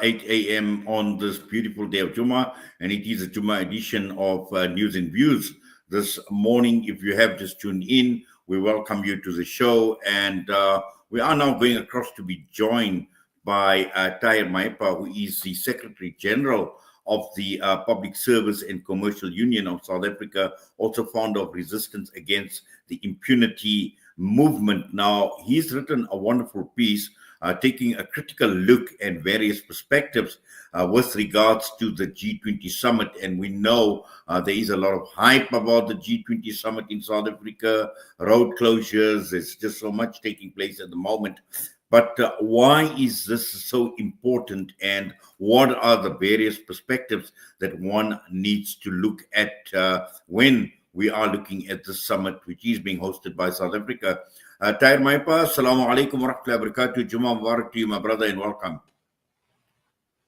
8 a.m. on this beautiful day of Jummah, and it is a Jummah edition of News and Views. This morning, if you have just tuned in, we welcome you to the show, and we are now going across to be joined by Tahir Maipa, who is the Secretary General of the Public Service and Commercial Union of South Africa, also founder of Resistance Against the Impunity movement. Now, he's written a wonderful piece taking a critical look at various perspectives with regards to the G20 summit. And we know there is a lot of hype about the G20 summit in South Africa, road closures, there's just so much taking place at the moment. But why is this so important, and what are the various perspectives that one needs to look at when we are looking at the summit, which is being hosted by South Africa? Tahir Maipa, Assalamu alaikum wa rahmatullahi wa barakatuh. Jummah Mubarak to you, my brother, and welcome.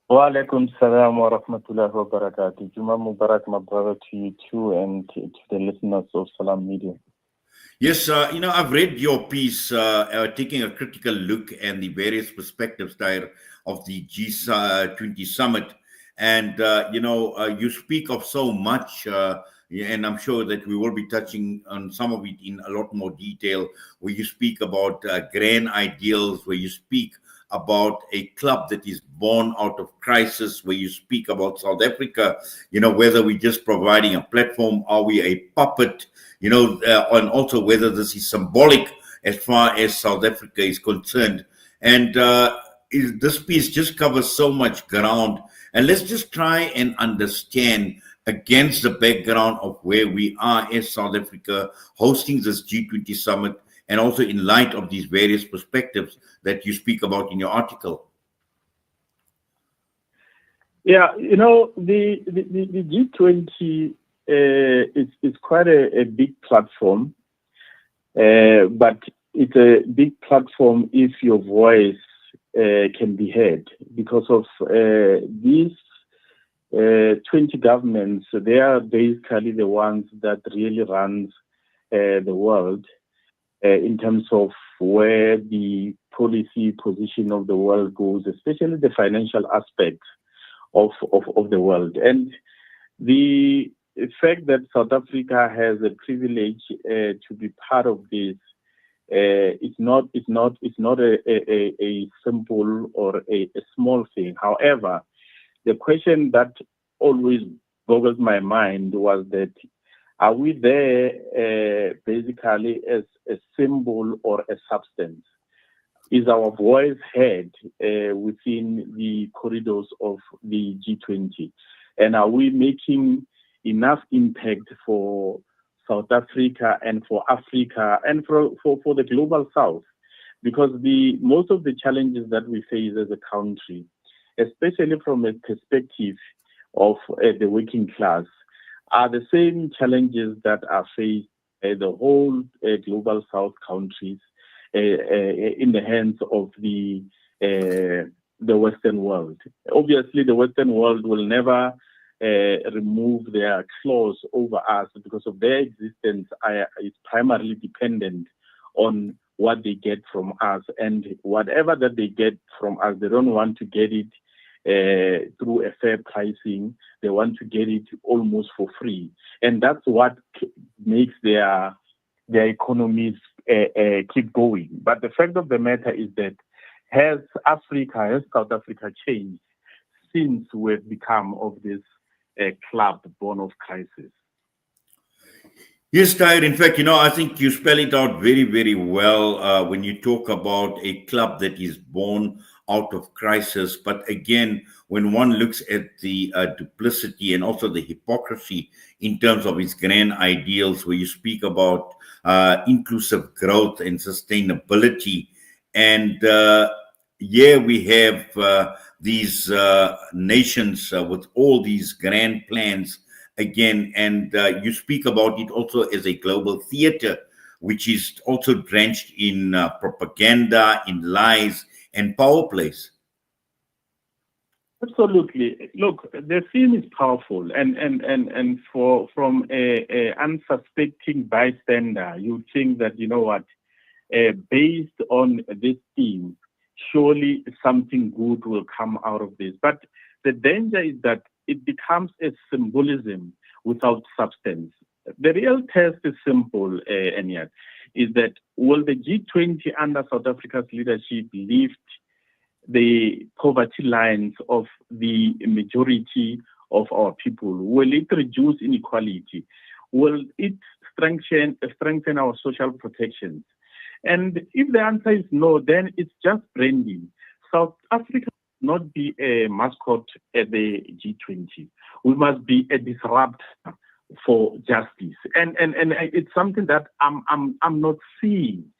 Wa alaikum salam wa rahmatullahi wa barakatuh. Jummah Mubarak, my brother, to you too, and to the listeners of Salam Media. Yes, I've read your piece, taking a critical look at the various perspectives, Tahir, of the G20 summit. And, you speak of so much, and I'm sure that we will be touching on some of it in a lot more detail, where you speak about grand ideals, where you speak about a club that is born out of crisis, where you speak about South Africa, whether we're just providing a platform, are we a puppet, and also whether this is symbolic as far as South Africa is concerned. And this piece just covers so much ground. And let's just try and understand, against the background of where we are as South Africa hosting this G20 summit, and also in light of these various perspectives that you speak about in your article. Yeah, the G20 is quite a big platform, but it's a big platform if your voice can be heard, because of these 20 governments. They are basically the ones that really run the world in terms of where the policy position of the world goes, especially the financial aspects of the world. And the fact that South Africa has a privilege to be part of this, it's not a simple or a small thing. However, the question that always boggles my mind was that, are we there basically as a symbol or a substance? Is our voice heard within the corridors of the G20? And are we making enough impact for South Africa and for Africa and for the global South? Because most of the challenges that we face as a country, especially from a perspective of the working class, are the same challenges that are faced by the whole global South countries in the hands of the Western world. Obviously, the Western world will never remove their claws over us, because of their existence is primarily dependent on what they get from us, and whatever that they get from us, they don't want to get it through a fair pricing. They want to get it almost for free, and that's what makes their economies keep going. But the fact of the matter is that has South Africa changed since we've become of this club born of crisis? Yes, Tahir. In fact, I think you spell it out very, very well when you talk about a club that is born out of crisis. But again, when one looks at the duplicity and also the hypocrisy in terms of its grand ideals, where you speak about inclusive growth and sustainability, and we have these nations with all these grand plans again, and you speak about it also as a global theater, which is also drenched in propaganda, in lies, and power plays. Absolutely. Look, the theme is powerful, and from a unsuspecting bystander, you think that, based on this theme, surely something good will come out of this. But the danger is that it becomes a symbolism without substance. The real test is simple, Enya, is that will the G20 under South Africa's leadership lift the poverty lines of the majority of our people? Will it reduce inequality? Will it strengthen our social protections? And if the answer is no, then it's just branding. South Africa will not be a mascot at the G20. We must be a disruptor for justice, and it's something that I'm not seeing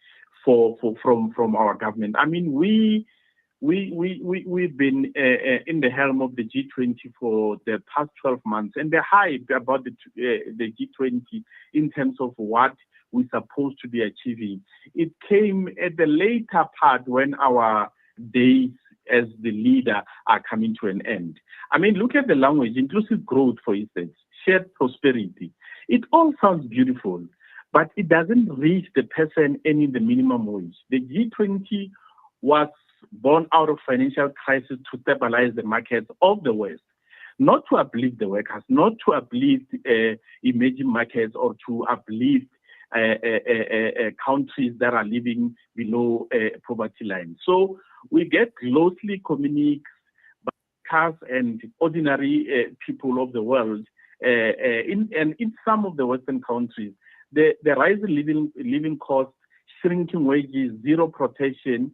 from our government. I mean, we've been in the helm of the G20 for the past 12 months, and the hype about the G20 in terms of what we're supposed to be achieving, it came at the later part when our days as the leader are coming to an end. I mean, look at the language, inclusive growth, for instance, shared prosperity. It all sounds beautiful, but it doesn't reach the person earning the minimum wage. The G20 was born out of financial crisis to stabilize the markets of the West, not to uplift the workers, not to uplift emerging markets or to uplift countries that are living below poverty line. So we get closely communicated and ordinary people of the world in some of the Western countries. The rise in living costs, shrinking wages, zero protection,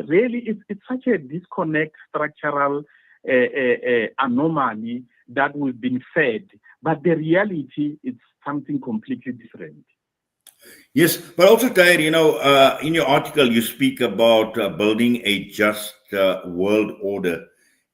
really it's such a disconnect, structural anomaly that we've been fed. But the reality is something completely different. Yes, but also, Tahir, in your article, you speak about building a just world order.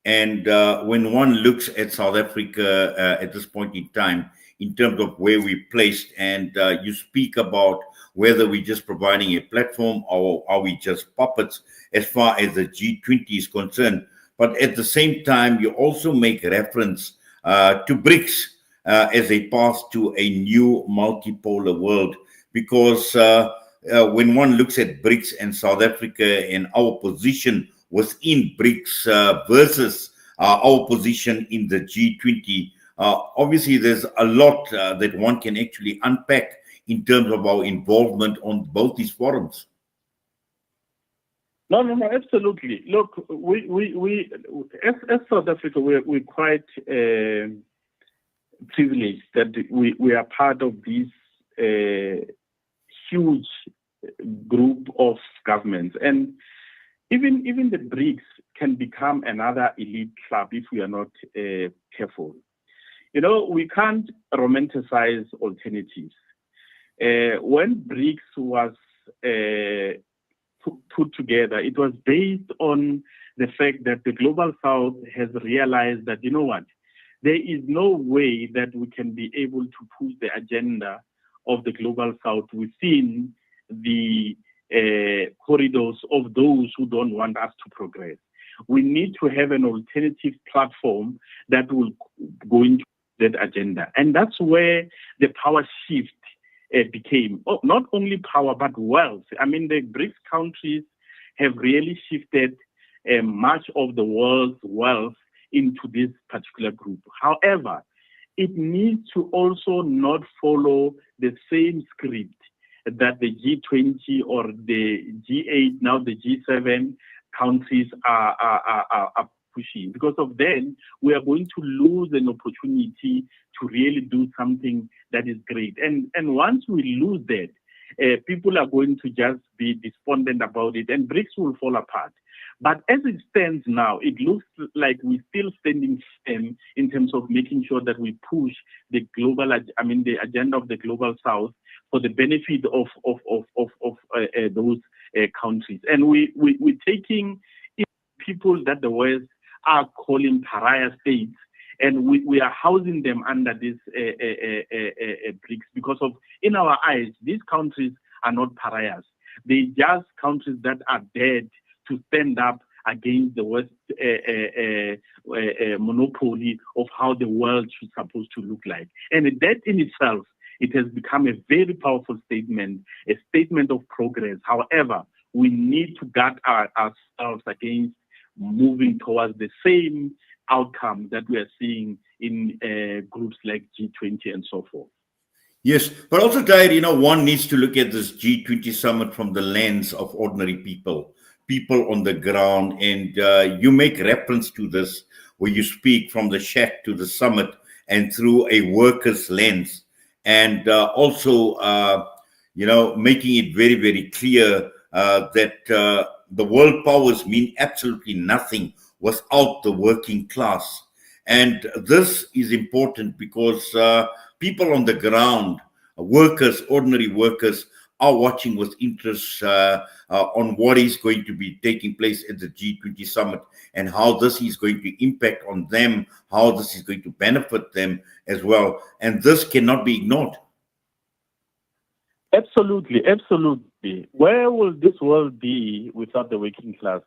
And when one looks at South Africa at this point in time, in terms of where we're placed, and you speak about whether we're just providing a platform or are we just puppets as far as the G20 is concerned. But at the same time, you also make reference to BRICS as a path to a new multipolar world. Because when one looks at BRICS and South Africa and our position within BRICS versus our position in the G20, obviously there's a lot that one can actually unpack in terms of our involvement on both these forums. No, absolutely. Look, we as South Africa, we're quite privileged that we are part of this huge group of governments, and even the BRICS can become another elite club if we are not careful. We can't romanticize alternatives. When BRICS was put together, it was based on the fact that the Global South has realized that, there is no way that we can be able to push the agenda of the Global South within the corridors of those who don't want us to progress. We need to have an alternative platform that will go into that agenda. And that's where the power shift became. Not only power, but wealth. I mean, the BRICS countries have really shifted much of the world's wealth into this particular group. However, it needs to also not follow the same script that the G20 or the G8, now the G7 countries are pushing. Because of then, we are going to lose an opportunity to really do something that is great. And once we lose that, people are going to just be despondent about it, and BRICS will fall apart. But as it stands now, it looks like we're still standing firm in terms of making sure that we push the the agenda of the Global South for the benefit of those countries. And we're taking people that the West are calling pariah states, and we are housing them under this BRICS because in our eyes, these countries are not pariahs. They're just countries that are dead to stand up against the West monopoly of how the world should supposed to look like. And that in itself, it has become a very powerful statement, a statement of progress. However, we need to guard ourselves against moving towards the same outcome that we are seeing in groups like G20 and so forth. Yes, but also, Tahir, one needs to look at this G20 summit from the lens of ordinary people on the ground. And you make reference to this where you speak from the shack to the summit and through a worker's lens. And also, making it very, very clear that the world powers mean absolutely nothing without the working class. And this is important because people on the ground, workers, ordinary workers, are watching with interest on what is going to be taking place at the G20 summit and how this is going to impact on them, how this is going to benefit them as well. And this cannot be ignored. Absolutely, absolutely. Where will this world be without the working class?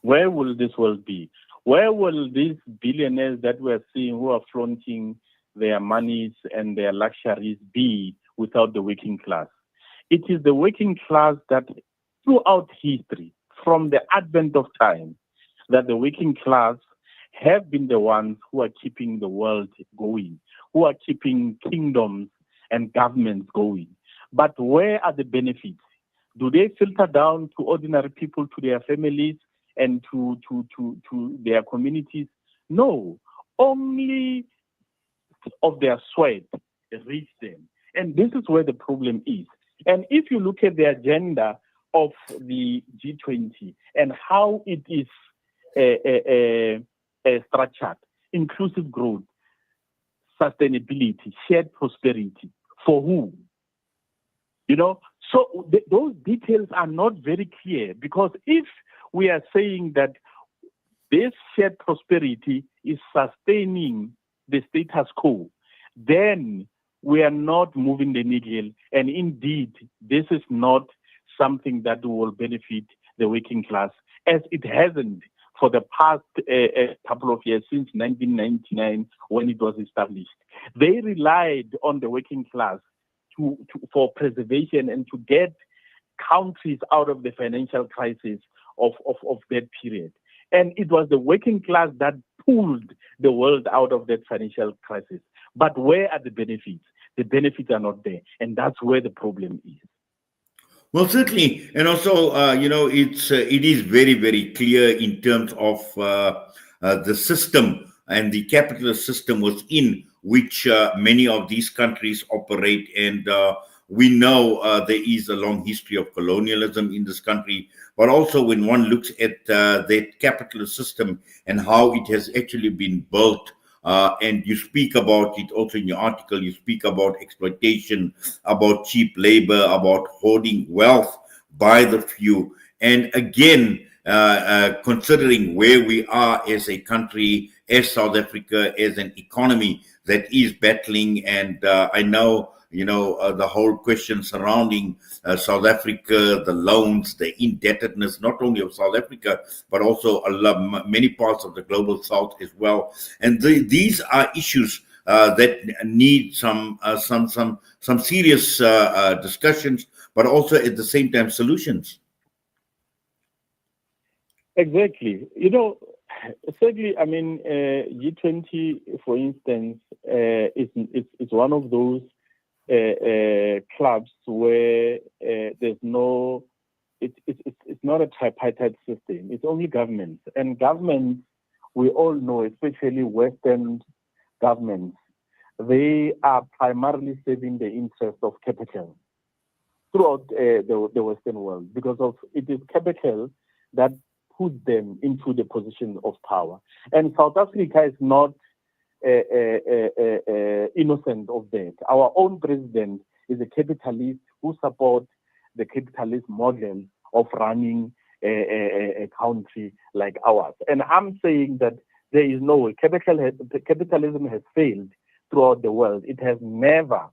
Where will this world be? Where will these billionaires that we're seeing who are flaunting their monies and their luxuries be without the working class? It is the working class that throughout history, from the advent of time, that the working class have been the ones who are keeping the world going, who are keeping kingdoms and governments going. But where are the benefits? Do they filter down to ordinary people, to their families, and to their communities? No. Only of their sweat reach them. And this is where the problem is. And if you look at the agenda of the G20 and how it is structured, inclusive growth, sustainability, shared prosperity, for who? So those details are not very clear, because if we are saying that this shared prosperity is sustaining the status quo, then we are not moving the needle. And indeed, this is not something that will benefit the working class, as it hasn't for the past couple of years, since 1999, when it was established. They relied on the working class for preservation and to get countries out of the financial crisis of that period. And it was the working class that pulled the world out of that financial crisis. But where are the benefits? The benefits are not there. And that's where the problem is. Well, certainly. And also, it is very, very clear in terms of the system and the capitalist system within which many of these countries operate. And we know there is a long history of colonialism in this country. But also when one looks at that capitalist system and how it has actually been built, and you speak about it also in your article, you speak about exploitation, about cheap labor, about hoarding wealth by the few. And again, considering where we are as a country, as South Africa, as an economy that is battling, and I know, the whole question surrounding South Africa, the loans, the indebtedness, not only of South Africa, but also many parts of the global South as well. And these are issues that need some serious discussions, but also at the same time solutions. Exactly. Certainly, I mean, G20, for instance, is one of those clubs where there's no, it's not a tripartite system. It's only governments. And governments, we all know, especially Western governments, they are primarily serving the interest of capital throughout the Western world, because of it is capital that puts them into the position of power. And South Africa is not innocent of that. Our own president is a capitalist who supports the capitalist model of running a country like ours. And I'm saying that there is no way. Capitalism has failed throughout the world. It has never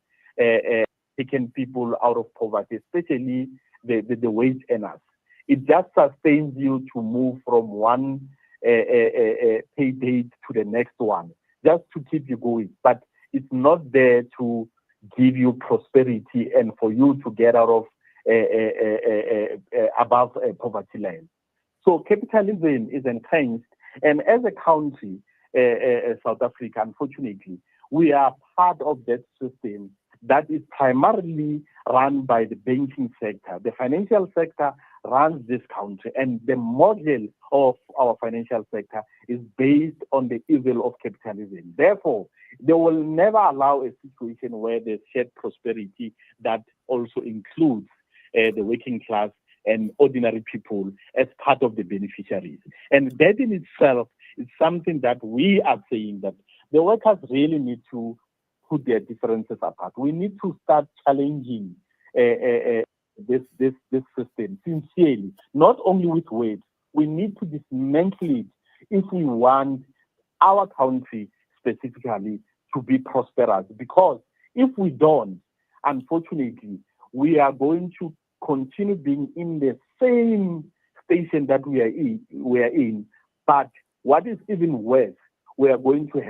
taken people out of poverty, especially the wage earners. It just sustains you to move from one pay date to the next one, just to keep you going. But it's not there to give you prosperity and for you to get out of above poverty line. So capitalism is entrenched, and as a country, South Africa, unfortunately, we are part of that system that is primarily run by the banking sector. The financial sector runs this country, and the model of our financial sector is based on the evil of capitalism. Therefore, they will never allow a situation where there's shared prosperity that also includes the working class and ordinary people as part of the beneficiaries. And that in itself is something that we are saying that the workers really need to put their differences apart. We need to start challenging this system sincerely, not only with words. We need to dismantle it if we want our country specifically to be prosperous. Because if we don't, unfortunately, we are going to continue being in the same station that we are in. But what is even worse, we are going to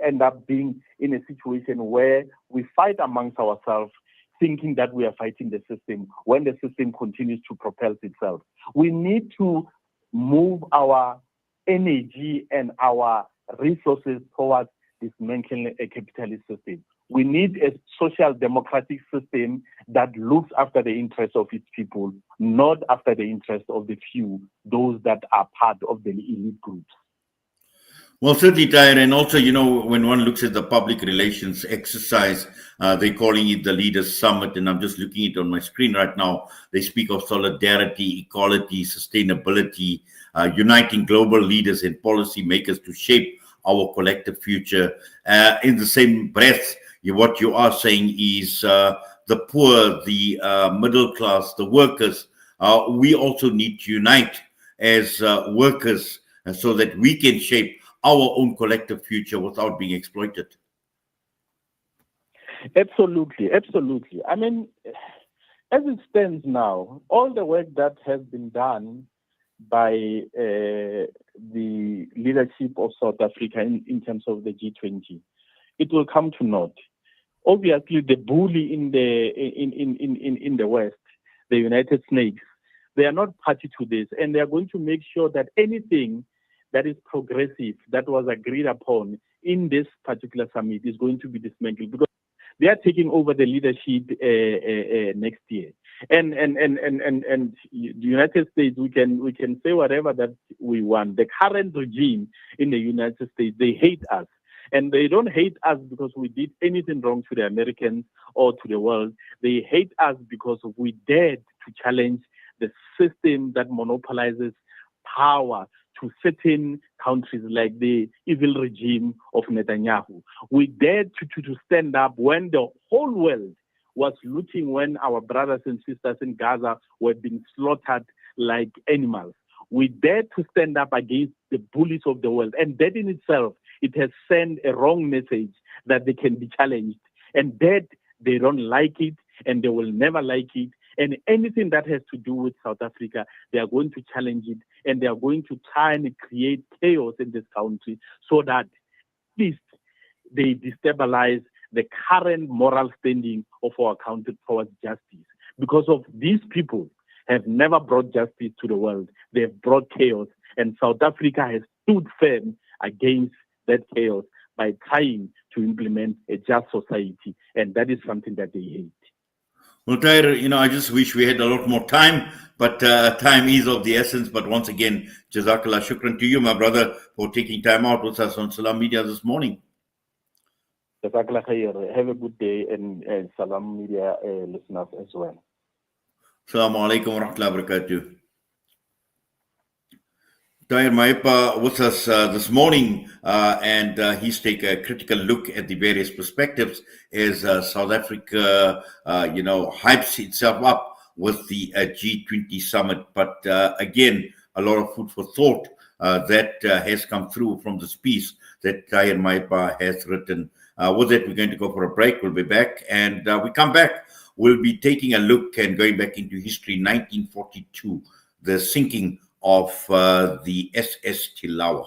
end up being in a situation where we fight amongst ourselves, thinking that we are fighting the system when the system continues to propel itself. We need to move our energy and our resources towards dismantling a capitalist system. We need a social democratic system that looks after the interests of its people, not after the interests of the few, those that are part of the elite groups. Well, certainly, Tahir, and also, when one looks at the public relations exercise, they're calling it the Leaders Summit, and I'm just looking at it on my screen right now. They speak of solidarity, equality, sustainability, uniting global leaders and policy makers to shape our collective future. In the same breath, what you are saying is the poor, the middle class, the workers, we also need to unite as workers so that we can shape our own collective future without being exploited. Absolutely, absolutely. I mean, as it stands now, all the work that has been done by the leadership of South Africa in terms of the G20, it will come to naught. Obviously, the bully in the West, the United States, they are not party to this, and they are going to make sure that anything that is progressive, that was agreed upon in this particular summit, is going to be dismantled, because they are taking over the leadership next year. And the United States, we can say whatever that we want. The current regime in the United States, they hate us. And they don't hate us because we did anything wrong to the Americans or to the world. They hate us because we dared to challenge the system that monopolizes power to certain countries, like the evil regime of Netanyahu. We dared to stand up when the whole world was looting, when our brothers and sisters in Gaza were being slaughtered like animals. We dared to stand up against the bullies of the world. And that in itself, it has sent a wrong message that they can be challenged. And that they don't like it, and they will never like it. And anything that has to do with South Africa, they are going to challenge it, and they are going to try and create chaos in this country so that at least they destabilize the current moral standing of our country towards justice. Because of these people have never brought justice to the world. They have brought chaos, and South Africa has stood firm against that chaos by trying to implement a just society, and that is something that they hate. Well, Tahir, I just wish we had a lot more time, but time is of the essence. But once again, Jazakallah, shukran to you, my brother, for taking time out with us on Salam Media this morning. Jazakallah khair. Have a good day, and Salam Media listeners as well. Assalamu alaikum wa rahmatullahi wa barakatuh. Tahir Maipa with us this morning, and he's taken a critical look at the various perspectives as South Africa, hypes itself up with the G20 summit. But again, a lot of food for thought that has come through from this piece that Tahir Maipa has written. With that, we're going to go for a break. We'll be back, and we come back. We'll be taking a look and going back into history, 1942, the sinking of the SS Tilawa.